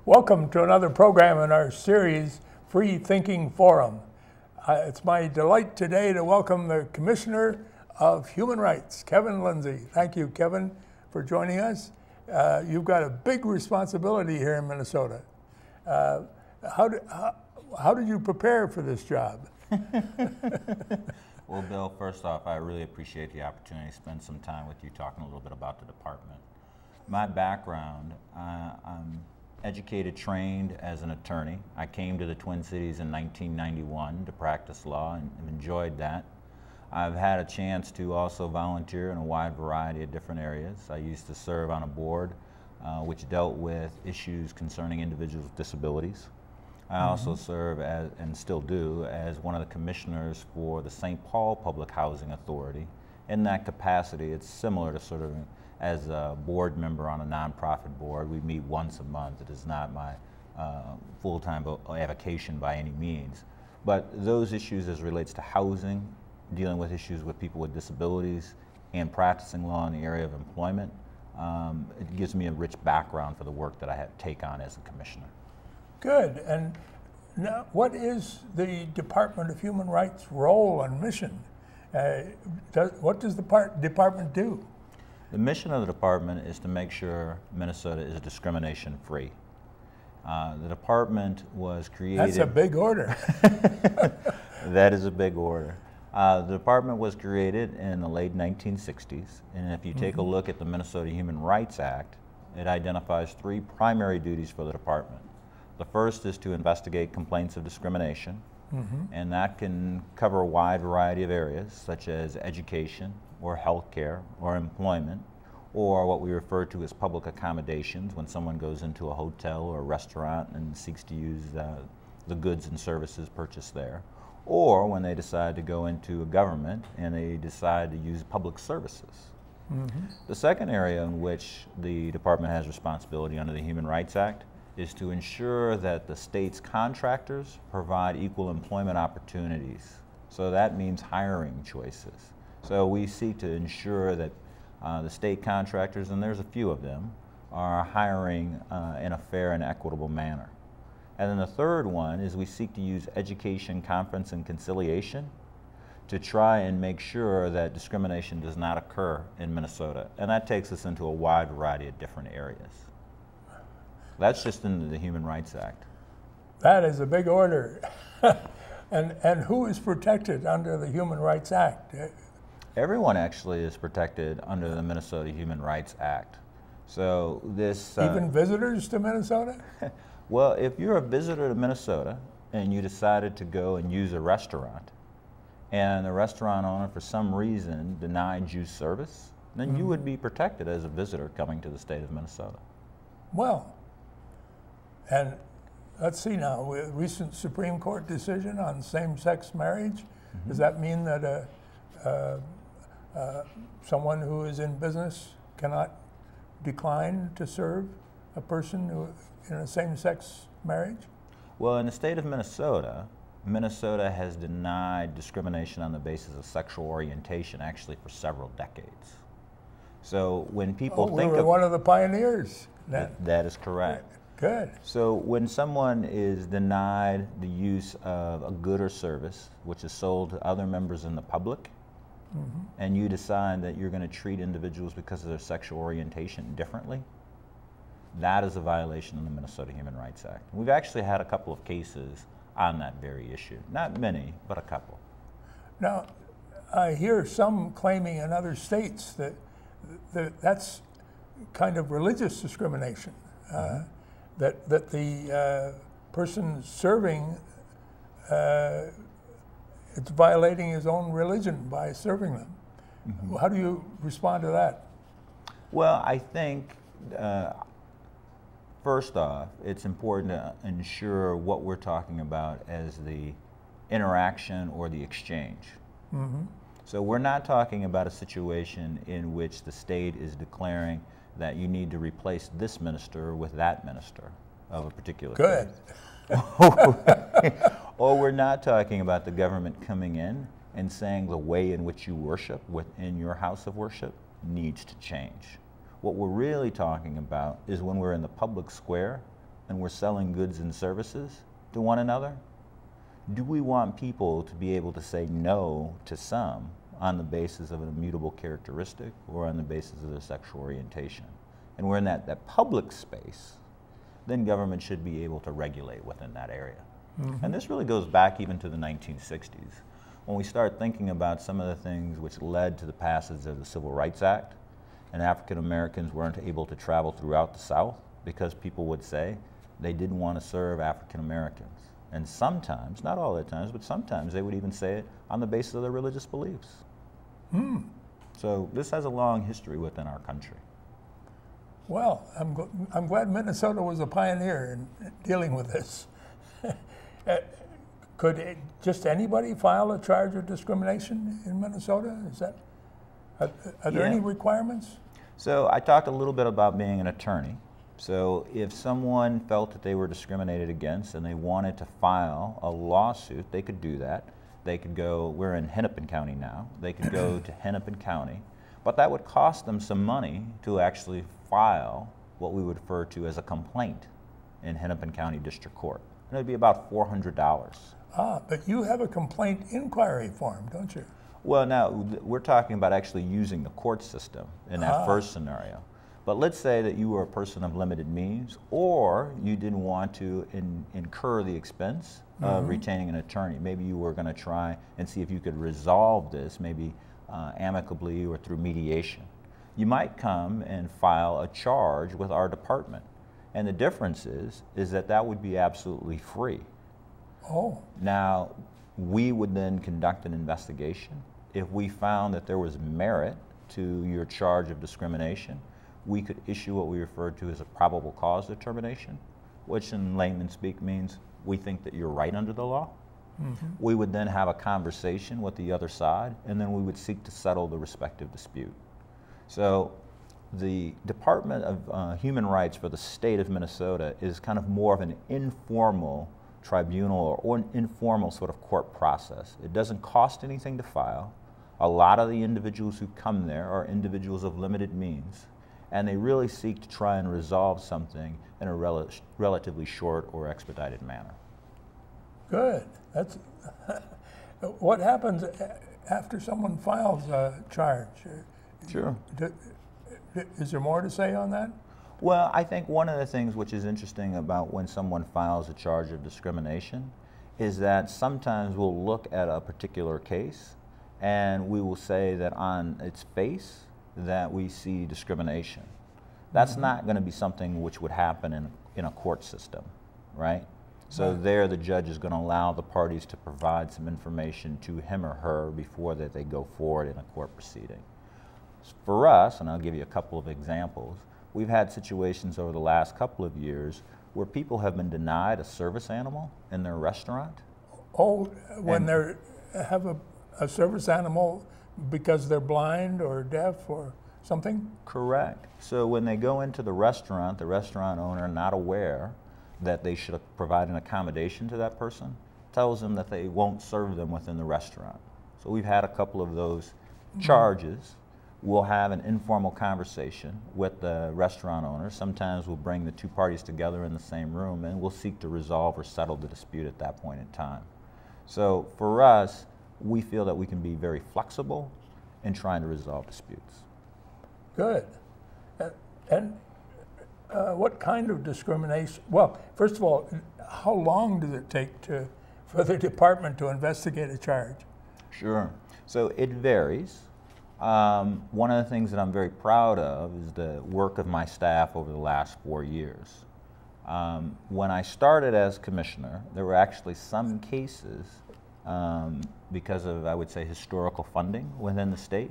Welcome to another program in our series, Freethinking Forum. It's my delight today to welcome the Commissioner of Human Rights, Kevin Lindsey. Thank you, Kevin, for joining us. You've got a big responsibility here in Minnesota. How did you prepare for this job? Well, Bill, first off, I really appreciate the opportunity to spend some time with you talking a little bit about the department. My background, I'm educated, trained as an attorney. I came to the Twin Cities in 1991 to practice law and enjoyed that. I've had a chance to also volunteer in a wide variety of different areas. I used to serve on a board which dealt with issues concerning individuals with disabilities. I also serve as, and still do, as one of the commissioners for the St. Paul Public Housing Authority. In that capacity, it's similar to sort of as a board member on a nonprofit board. We meet once a month. It is not my full-time avocation by any means. But those issues as relates to housing, dealing with issues with people with disabilities, and practicing law in the area of employment, it gives me a rich background for the work that I take on as a commissioner. Good. And now, what is the Department of Human Rights role and mission? What does the department do? The mission of the department is to make sure Minnesota is discrimination free. The department was created... That's a big order. That is a big order. The department was created in the late 1960s, and if you take a look at the Minnesota Human Rights Act, it identifies three primary duties for the department. The first is to investigate complaints of discrimination, and that can cover a wide variety of areas, such as education, or healthcare, or employment, or what we refer to as public accommodations, when someone goes into a hotel or a restaurant and seeks to use the goods and services purchased there, or when they decide to go into a government and they decide to use public services. The second area in which the department has responsibility under the Human Rights Act is to ensure that the state's contractors provide equal employment opportunities. So that means hiring choices. So we seek to ensure that the state contractors, and there's a few of them, are hiring in a fair and equitable manner. And then the third one is we seek to use education, conference, and conciliation to try and make sure that discrimination does not occur in Minnesota. And that takes us into a wide variety of different areas. That's just in the Human Rights Act. That is a big order. And who is protected under the Human Rights Act? Everyone actually is protected under the Minnesota Human Rights Act. So this... Even visitors to Minnesota? Well, if you're a visitor to Minnesota and you decided to go and use a restaurant, and the restaurant owner for some reason denied you service, then you would be protected as a visitor coming to the state of Minnesota. Well, and let's see now, a recent Supreme Court decision on same-sex marriage, does that mean that someone who is in business cannot decline to serve a person who, in a same-sex marriage? Well, in the state of Minnesota, Minnesota has denied discrimination on the basis of sexual orientation actually for several decades. So when people think we were one of the pioneers. That is correct. Good. So when someone is denied the use of a good or service which is sold to other members in the public, and you decide that you're going to treat individuals because of their sexual orientation differently, that is a violation of the Minnesota Human Rights Act. We've actually had a couple of cases on that very issue. Not many, but a couple. Now, I hear some claiming in other states that that's kind of religious discrimination, that the person serving it's violating his own religion by serving them. How do you respond to that? Well, I think first off, it's important to ensure what we're talking about as the interaction or the exchange. So we're not talking about a situation in which the state is declaring that you need to replace this minister with that minister of a particular Good. Or we're not talking about the government coming in and saying the way in which you worship within your house of worship needs to change. What we're really talking about is when we're in the public square and we're selling goods and services to one another, do we want people to be able to say no to some on the basis of an immutable characteristic or on the basis of their sexual orientation? And we're in that public space, then government should be able to regulate within that area. Mm-hmm. And this really goes back even to the 1960s. When we start thinking about some of the things which led to the passage of the Civil Rights Act, and African Americans weren't able to travel throughout the South because people would say they didn't want to serve African Americans. And sometimes, not all the times, but sometimes they would even say it on the basis of their religious beliefs. Mm. So this has a long history within our country. Well, I'm glad Minnesota was a pioneer in dealing with this. Could just anybody file a charge of discrimination in Minnesota? Is that, are there any requirements? So I talked a little bit about being an attorney. So if someone felt that they were discriminated against and they wanted to file a lawsuit, they could do that. They could go, we're in Hennepin County now, they could go to Hennepin County, but that would cost them some money to actually file what we would refer to as a complaint in Hennepin County District Court. And it'd be about $400. Ah, but you have a complaint inquiry form, don't you? Well, now, we're talking about actually using the court system in that first scenario. But let's say that you were a person of limited means, or you didn't want to incur the expense of retaining an attorney. Maybe you were going to try and see if you could resolve this, maybe amicably or through mediation. You might come and file a charge with our department. And the difference is that that would be absolutely free. Oh. Now, we would then conduct an investigation. If we found that there was merit to your charge of discrimination, we could issue what we refer to as a probable cause determination, which in layman's speak means we think that you're right under the law. Mm-hmm. We would then have a conversation with the other side, and then we would seek to settle the respective dispute. So the Department of Human Rights for the state of Minnesota is kind of more of an informal tribunal or an informal sort of court process. It doesn't cost anything to file. A lot of the individuals who come there are individuals of limited means, and they really seek to try and resolve something in a relatively short or expedited manner. Good. That's what happens after someone files a charge? Sure. Is there more to say on that? Well, I think one of the things which is interesting about when someone files a charge of discrimination is that sometimes we'll look at a particular case and we will say that on its face that we see discrimination. That's not going to be something which would happen in a court system, right? So there the judge is going to allow the parties to provide some information to him or her before that they go forward in a court proceeding. For us, and I'll give you a couple of examples, we've had situations over the last couple of years where people have been denied a service animal in their restaurant. Oh, when they have a service animal because they're blind or deaf or something? Correct. So when they go into the restaurant owner, not aware that they should provide an accommodation to that person, tells them that they won't serve them within the restaurant. So we've had a couple of those charges. We'll have an informal conversation with the restaurant owner. Sometimes we'll bring the two parties together in the same room and we'll seek to resolve or settle the dispute at that point in time. So for us, we feel that we can be very flexible in trying to resolve disputes. Good. And what kind of discrimination? Well, first of all, how long does it take for the department to investigate a charge? Sure. So it varies. One of the things that I'm very proud of is the work of my staff over the last 4 years. When I started as commissioner, there were actually some cases, because of, I would say, historical funding within the state,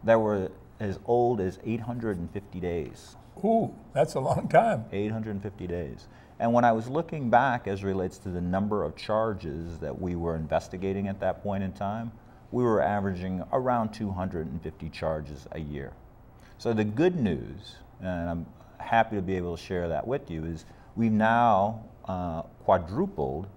that were as old as 850 days. Ooh, that's a long time. 850 days. And when I was looking back as relates to the number of charges that we were investigating at that point in time, we were averaging around 250 charges a year. So the good news, and I'm happy to be able to share that with you, is we've now quadrupled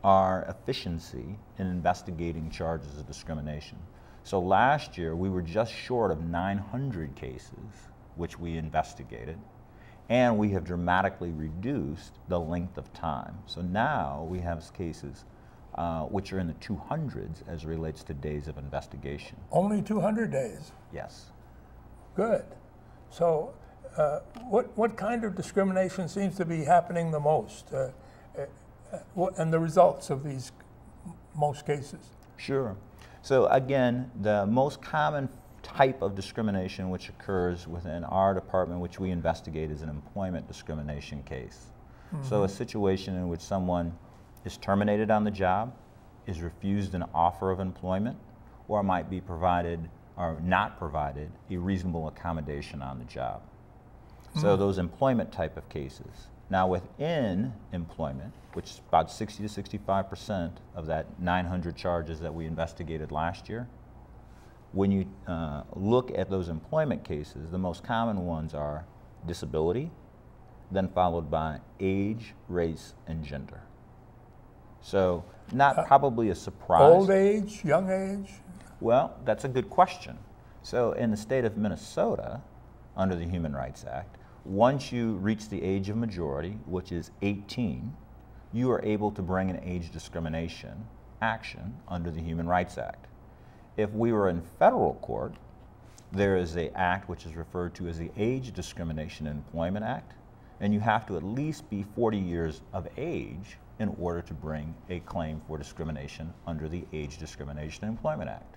our efficiency in investigating charges of discrimination. So last year we were just short of 900 cases which we investigated, And we have dramatically reduced the length of time. So now we have cases which are in the 200s as it relates to days of investigation. Only 200 days? Yes. Good. So what kind of discrimination seems to be happening the most, and the results of these most cases? Sure. So again, the most common type of discrimination which occurs within our department, which we investigate, is an employment discrimination case. So a situation in which someone is terminated on the job, is refused an offer of employment, or might be provided or not provided a reasonable accommodation on the job. So those employment type of cases. Now within employment, which is about 60 to 65% of that 900 charges that we investigated last year, when you look at those employment cases, the most common ones are disability, then followed by age, race, and gender. So not probably a surprise. Old age, young age? Well, that's a good question. So in the state of Minnesota, under the Human Rights Act, once you reach the age of majority, which is 18, you are able to bring an age discrimination action under the Human Rights Act. If we were in federal court, there is an act which is referred to as the Age Discrimination in Employment Act, and you have to at least be 40 years of age in order to bring a claim for discrimination under the Age Discrimination in Employment Act.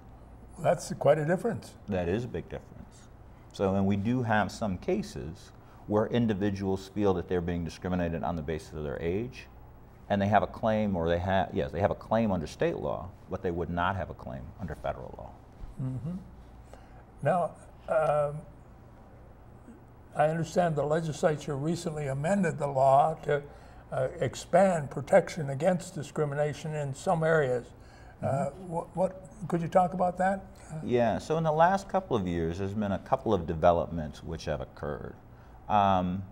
That's quite a difference. That is a big difference. So, and we do have some cases where individuals feel that they're being discriminated on the basis of their age, and they have a claim, or they have a claim under state law, but they would not have a claim under federal law. Now, I understand the legislature recently amended the law to expand protection against discrimination in some areas. What could you talk about that? Yeah, so in the last couple of years, there's been a couple of developments which have occurred. I'm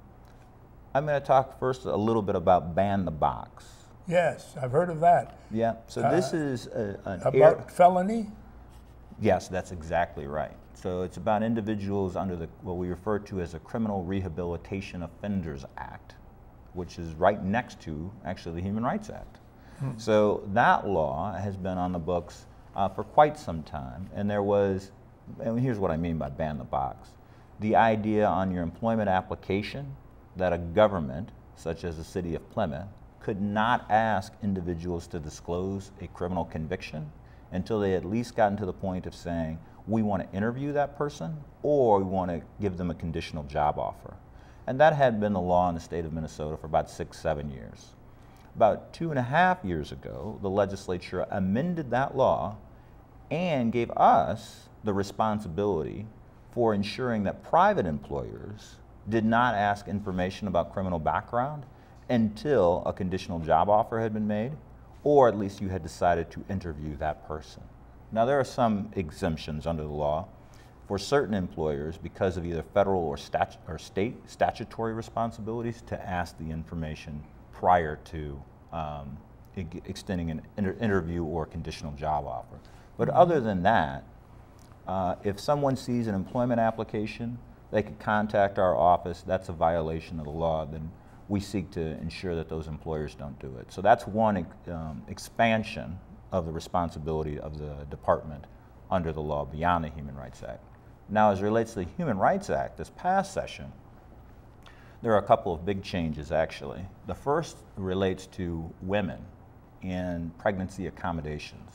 going to talk first a little bit about ban the box. Yes, I've heard of that. Yeah, so this is about felony? Yes, that's exactly right. So it's about individuals under what we refer to as a Criminal Rehabilitation Offenders Act, which is right next to actually the Human Rights Act. So that law has been on the books for quite some time, and here's what I mean by ban the box. The idea on your employment application that a government, such as the city of Plymouth, could not ask individuals to disclose a criminal conviction until they at least gotten to the point of saying, we want to interview that person, or we want to give them a conditional job offer. And that had been the law in the state of Minnesota for about 6-7 years. About 2.5 years ago, the legislature amended that law and gave us the responsibility for ensuring that private employers did not ask information about criminal background until a conditional job offer had been made, or at least you had decided to interview that person. Now, there are some exemptions under the law for certain employers because of either federal or state statutory responsibilities to ask the information prior to extending an interview or conditional job offer. But other than that, if someone sees an employment application, they could contact our office. That's a violation of the law. Then we seek to ensure that those employers don't do it. So that's one expansion of the responsibility of the department under the law beyond the Human Rights Act. Now, as it relates to the Human Rights Act, this past session, there are a couple of big changes, actually. The first relates to women in pregnancy accommodations.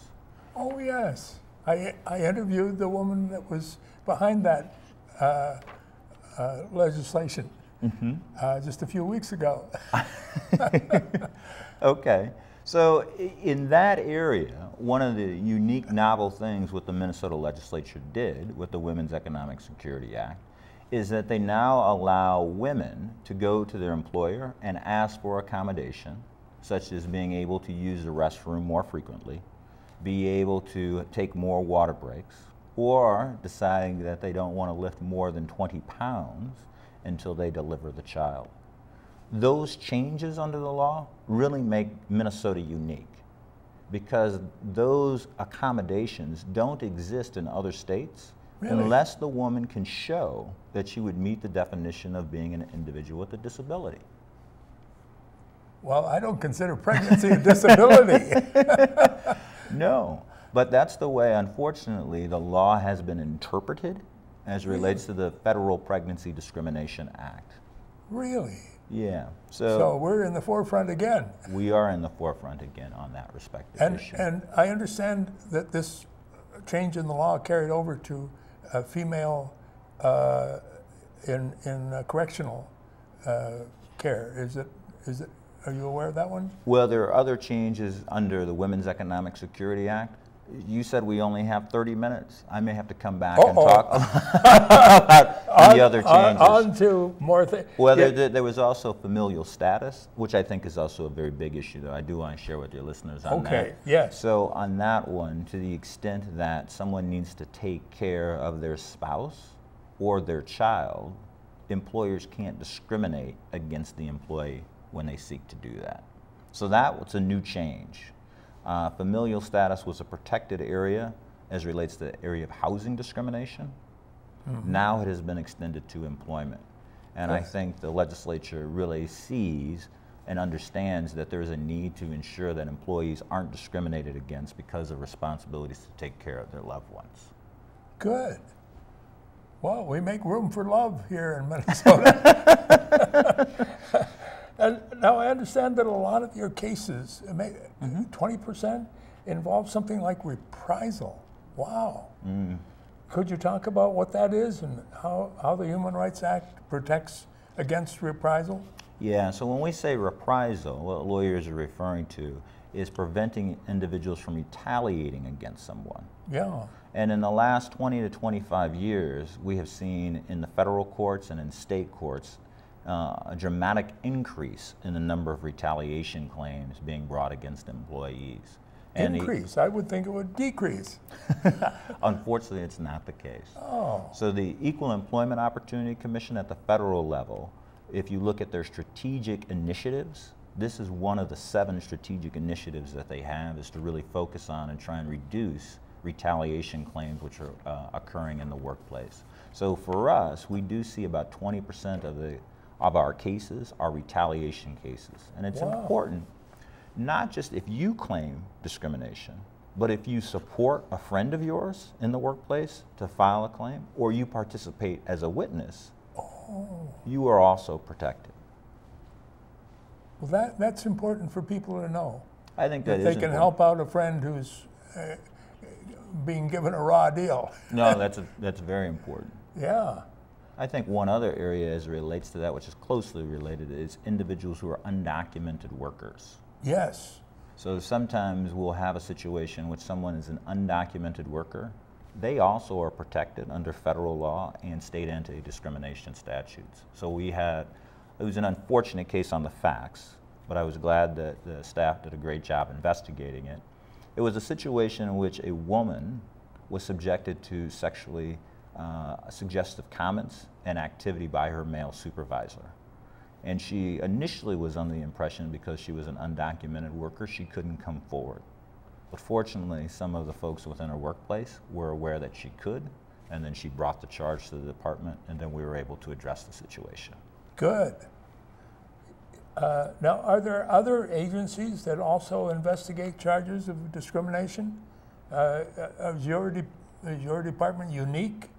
Oh, yes. I interviewed the woman that was behind that legislation just a few weeks ago. Okay. So in that area, one of the unique novel things what the Minnesota legislature did with the Women's Economic Security Act is that they now allow women to go to their employer and ask for accommodation, such as being able to use the restroom more frequently, be able to take more water breaks, or deciding that they don't want to lift more than 20 pounds until they deliver the child. Those changes under the law really make Minnesota unique because those accommodations don't exist in other states Really? unless the woman can show that she would meet the definition of being an individual with a disability. Well, I don't consider pregnancy a disability. No, but that's the way, unfortunately, the law has been interpreted as relates to the Federal Pregnancy Discrimination Act. Really? Yeah. So we're in the forefront again. We are in the forefront again on that respective issue. And I understand that this change in the law carried over to female in correctional care. Is it? Are you aware of that one? Well, there are other changes under the Women's Economic Security Act. You said we only have 30 minutes. I may have to come back and talk about the other changes. On to more things. Well, there was also familial status, which I think is also a very big issue, though. I do want to share with your listeners on that. Okay, yes. So on that one, to the extent that someone needs to take care of their spouse or their child, employers can't discriminate against the employee when they seek to do that. So that was a new change. Familial status was a protected area as relates to the area of housing discrimination. Mm-hmm. Now it has been extended to employment. And I think the legislature really sees and understands that there is a need to ensure that employees aren't discriminated against because of responsibilities to take care of their loved ones. Good. Well, we make room for love here in Minnesota. And now I understand that a lot of your cases, 20%, involve something like reprisal. Wow. Mm. Could you talk about what that is and how the Human Rights Act protects against reprisal? Yeah, so when we say reprisal, what lawyers are referring to is preventing individuals from retaliating against someone. Yeah. And in the last 20 to 25 years, we have seen in the federal courts and in state courts a dramatic increase in the number of retaliation claims being brought against employees. And increase? I would think it would decrease. Unfortunately, it's not the case. Oh. So the Equal Employment Opportunity Commission at the federal level, if you look at their strategic initiatives, this is one of the 7 strategic initiatives that they have, is to really focus on and try and reduce retaliation claims which are occurring in the workplace. So for us, we do see about 20% of our cases are retaliation cases. And it's important, not just if you claim discrimination, but if you support a friend of yours in the workplace to file a claim, or you participate as a witness, you are also protected. Well, that's important for people to know. I think that is important. They can help out a friend who's being given a raw deal. No, that's very important. Yeah. I think one other area as it relates to that, which is closely related, is individuals who are undocumented workers. Yes. So sometimes we'll have a situation in which someone is an undocumented worker. They also are protected under federal law and state anti-discrimination statutes. So it was an unfortunate case on the facts, but I was glad that the staff did a great job investigating it. It was a situation in which a woman was subjected to sexually suggestive comments and activity by her male supervisor. And she initially was under the impression because she was an undocumented worker, she couldn't come forward. But fortunately, some of the folks within her workplace were aware that she could, and then she brought the charge to the department, and then we were able to address the situation. Good. Now, are there other agencies that also investigate charges of discrimination? Is your department unique?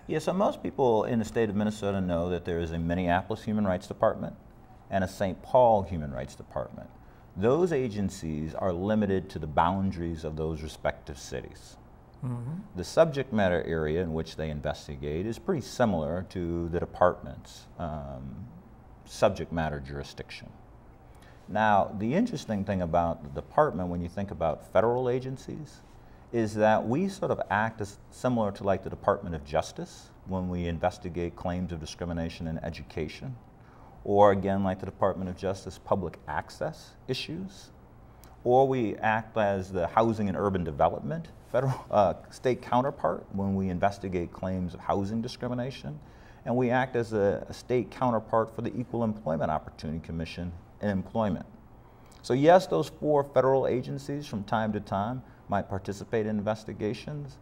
Yeah, so most people in the state of Minnesota know that there is a Minneapolis Human Rights Department and a St. Paul Human Rights Department. Those agencies are limited to the boundaries of those respective cities. Mm-hmm. The subject matter area in which they investigate is pretty similar to the department's subject matter jurisdiction. Now, the interesting thing about the department when you think about federal agencies is that we sort of act as similar to like the Department of Justice when we investigate claims of discrimination in education, or again like the Department of Justice public access issues, or we act as the Housing and Urban Development federal state counterpart when we investigate claims of housing discrimination, and we act as a state counterpart for the Equal Employment Opportunity Commission in employment. So yes, those 4 federal agencies from time to time might participate in investigations,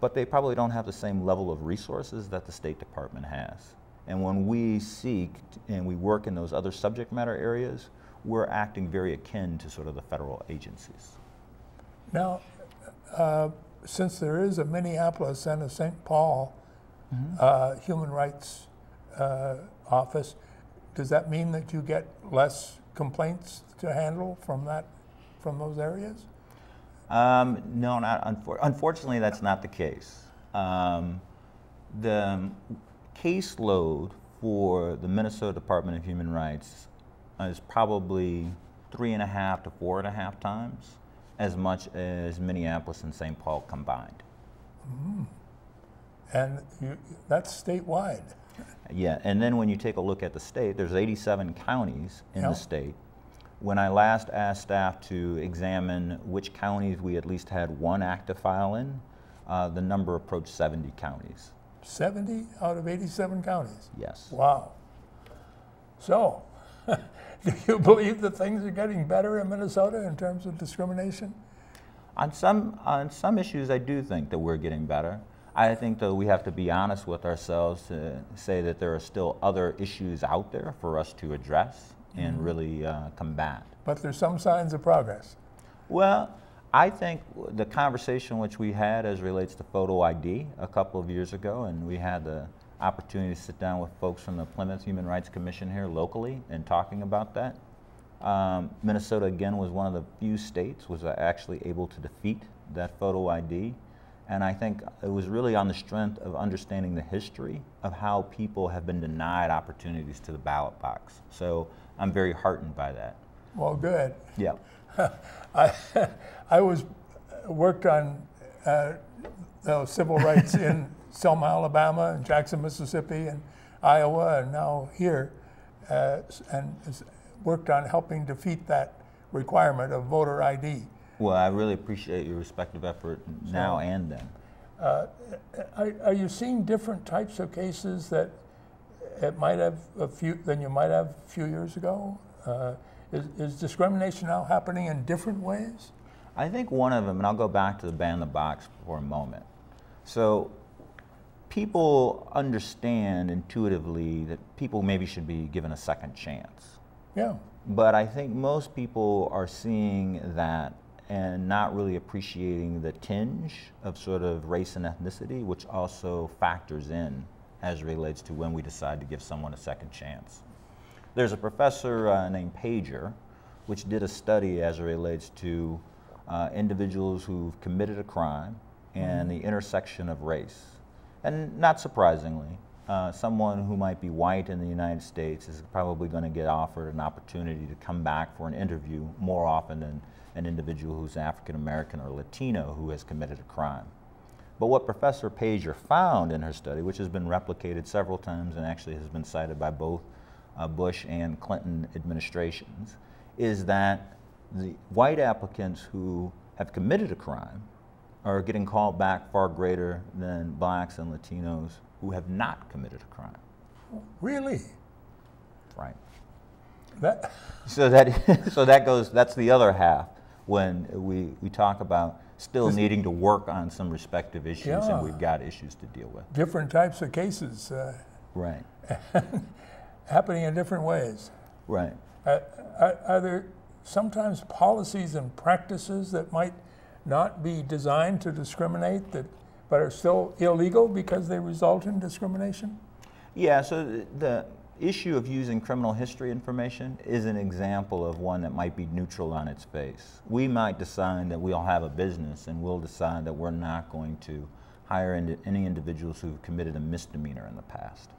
but they probably don't have the same level of resources that the State Department has. And when we seek and we work in those other subject matter areas, we're acting very akin to sort of the federal agencies. Now, since there is a Minneapolis and a St. Paul human rights office, does that mean that you get less complaints to handle from those areas? No, unfortunately, that's not the case. The caseload for the Minnesota Department of Human Rights is probably 3.5 to 4.5 times as much as Minneapolis and St. Paul combined. Mm. And that's statewide. Yeah, and then when you take a look at the state, there's 87 counties in the state. When I last asked staff to examine which counties we at least had one active file in, the number approached 70 counties. 70 out of 87 counties? Yes. Wow. So, do you believe that things are getting better in Minnesota in terms of discrimination? On some issues, I do think that we're getting better. I think, though, we have to be honest with ourselves to say that there are still other issues out there for us to address and really combat. But there's some signs of progress. Well, I think the conversation which we had as relates to photo ID a couple of years ago, and we had the opportunity to sit down with folks from the Plymouth Human Rights Commission here locally and talking about that. Minnesota, again, was one of the few states was actually able to defeat that photo ID. And I think it was really on the strength of understanding the history of how people have been denied opportunities to the ballot box. So I'm very heartened by that. Well, good. Yeah. I worked on civil rights in Selma, Alabama, and Jackson, Mississippi, and Iowa, and now here, and worked on helping defeat that requirement of voter ID. Well, I really appreciate your respective effort now and then. Are you seeing different types of cases that it might have than you might have a few years ago? Is discrimination now happening in different ways? I think one of them, and I'll go back to the ban the box for a moment. So people understand intuitively that people maybe should be given a second chance. Yeah. But I think most people are seeing that and not really appreciating the tinge of sort of race and ethnicity, which also factors in as relates to when we decide to give someone a second chance. There's a professor named Pager, which did a study as it relates to individuals who've committed a crime and the intersection of race. And not surprisingly, someone who might be white in the United States is probably going to get offered an opportunity to come back for an interview more often than an individual who's African American or Latino who has committed a crime. But what Professor Pager found in her study, which has been replicated several times and actually has been cited by both Bush and Clinton administrations, is that the white applicants who have committed a crime are getting called back far greater than blacks and Latinos who have not committed a crime. Really? Right. So that's the other half when we talk about still needing to work on some respective issues, and we've got issues to deal with. Different types of cases. Right. Happening in different ways. Right. Are there sometimes policies and practices that might not be designed to discriminate but are still illegal because they result in discrimination? Yeah, so the issue of using criminal history information is an example of one that might be neutral on its face. We might decide that we'll have a business and we'll decide that we're not going to hire any individuals who've committed a misdemeanor in the past.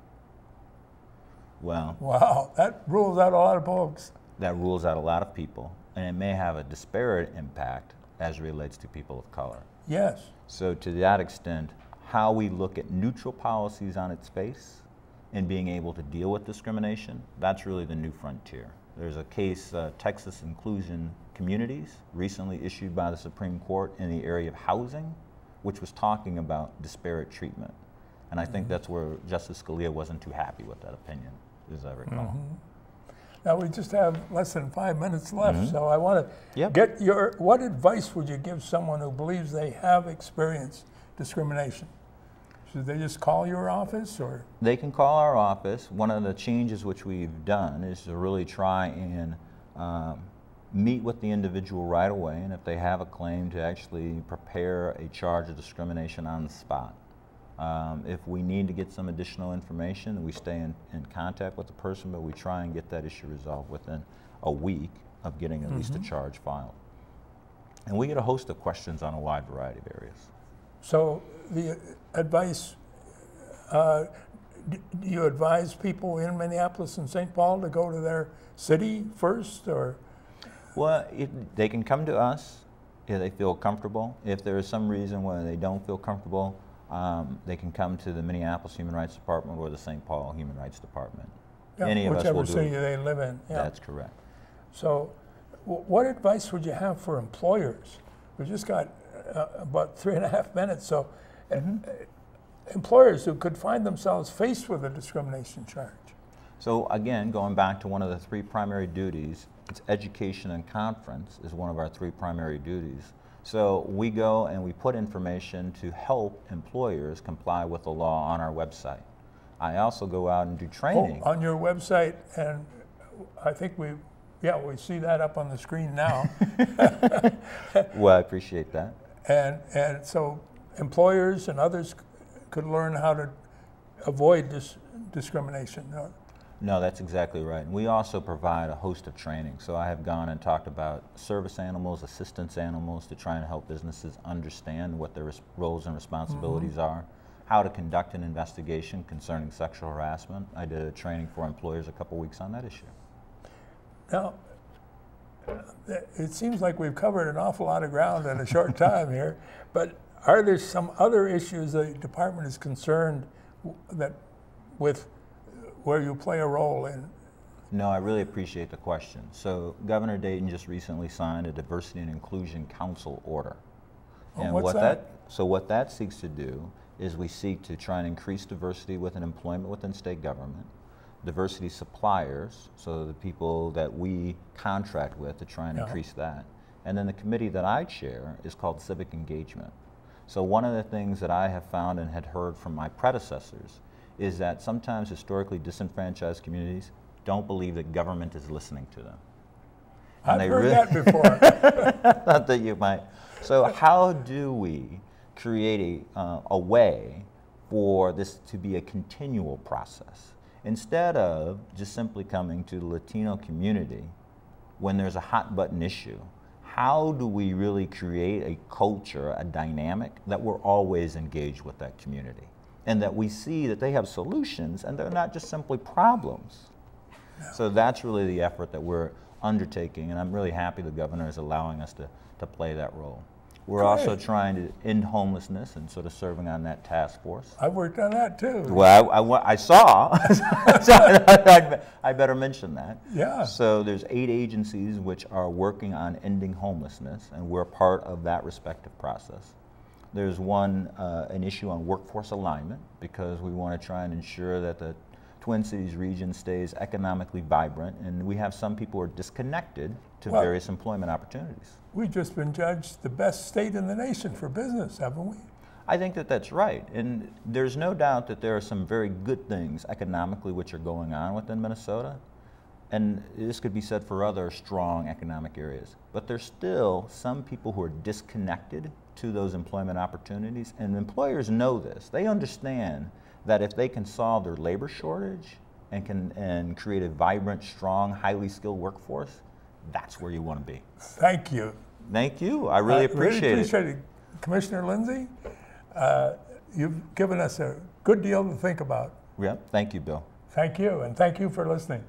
Well, wow, that rules out a lot of folks. That rules out a lot of people, and it may have a disparate impact as it relates to people of color. Yes. So to that extent, how we look at neutral policies on its face and being able to deal with discrimination, that's really the new frontier. There's a case, Texas Inclusion Communities, recently issued by the Supreme Court in the area of housing, which was talking about disparate treatment. And I think that's where Justice Scalia wasn't too happy with that opinion, as I recall. Now we just have less than 5 minutes left, so I want to get what advice would you give someone who believes they have experience discrimination? Should they just call your office, or? They can call our office. One of the changes which we've done is to really try and meet with the individual right away, and if they have a claim, to actually prepare a charge of discrimination on the spot. If we need to get some additional information, we stay in contact with the person, but we try and get that issue resolved within a week of getting at least a charge filed. And we get a host of questions on a wide variety of areas. So the advice, do you advise people in Minneapolis and St. Paul to go to their city first, or? Well, they can come to us if they feel comfortable. If there is some reason why they don't feel comfortable, they can come to the Minneapolis Human Rights Department or the St. Paul Human Rights Department. Yeah, Any of us will do whichever city it. they live in. Yeah. That's correct. So what advice would you have for employers? We've just got about 3.5 minutes. So employers who could find themselves faced with a discrimination charge. So again, going back to one of the 3 primary duties, it's education and conference is one of our 3 primary duties. So we go and we put information to help employers comply with the law on our website. I also go out and do training. Oh, on your website, and I think we see that up on the screen now. Well, I appreciate that. And so employers and others could learn how to avoid discrimination. No, that's exactly right. And we also provide a host of training. So I have gone and talked about service animals, assistance animals, to try and help businesses understand what their roles and responsibilities are, how to conduct an investigation concerning sexual harassment. I did a training for employers a couple weeks on that issue. Now, it seems like we've covered an awful lot of ground in a short time here, but are there some other issues the department is concerned with where you play a role in? No, I really appreciate the question. So Governor Dayton just recently signed a Diversity and Inclusion Council order. And what's that? So what that seeks to do is we seek to try and increase diversity within employment within state government, diversity suppliers, so the people that we contract with to try and increase that. And then the committee that I chair is called Civic Engagement. So one of the things that I have found and had heard from my predecessors is that sometimes historically disenfranchised communities don't believe that government is listening to them. And I've heard that before. Not that you might. So how do we create a way for this to be a continual process? Instead of just simply coming to the Latino community when there's a hot button issue, how do we really create a culture, a dynamic, that we're always engaged with that community? And that we see that they have solutions and they're not just simply problems. No. So that's really the effort that we're undertaking, and I'm really happy the governor is allowing us to play that role. We're also trying to end homelessness and sort of serving on that task force. I've worked on that too. Well, I saw, so I better mention that. Yeah. So there's 8 agencies which are working on ending homelessness, and we're part of that respective process. There's an issue on workforce alignment, because we want to try and ensure that the Twin Cities region stays economically vibrant, and we have some people who are disconnected to various employment opportunities. We've just been judged the best state in the nation for business, haven't we? I think that that's right, and there's no doubt that there are some very good things economically which are going on within Minnesota, and this could be said for other strong economic areas. But there's still some people who are disconnected to those employment opportunities, and employers know this. They understand that if they can solve their labor shortage and create a vibrant, strong, highly skilled workforce, that's where you want to be. Thank you. Thank you. I really appreciate it. Commissioner Lindsey, you've given us a good deal to think about. Yep. Thank you, Bill. Thank you, and thank you for listening.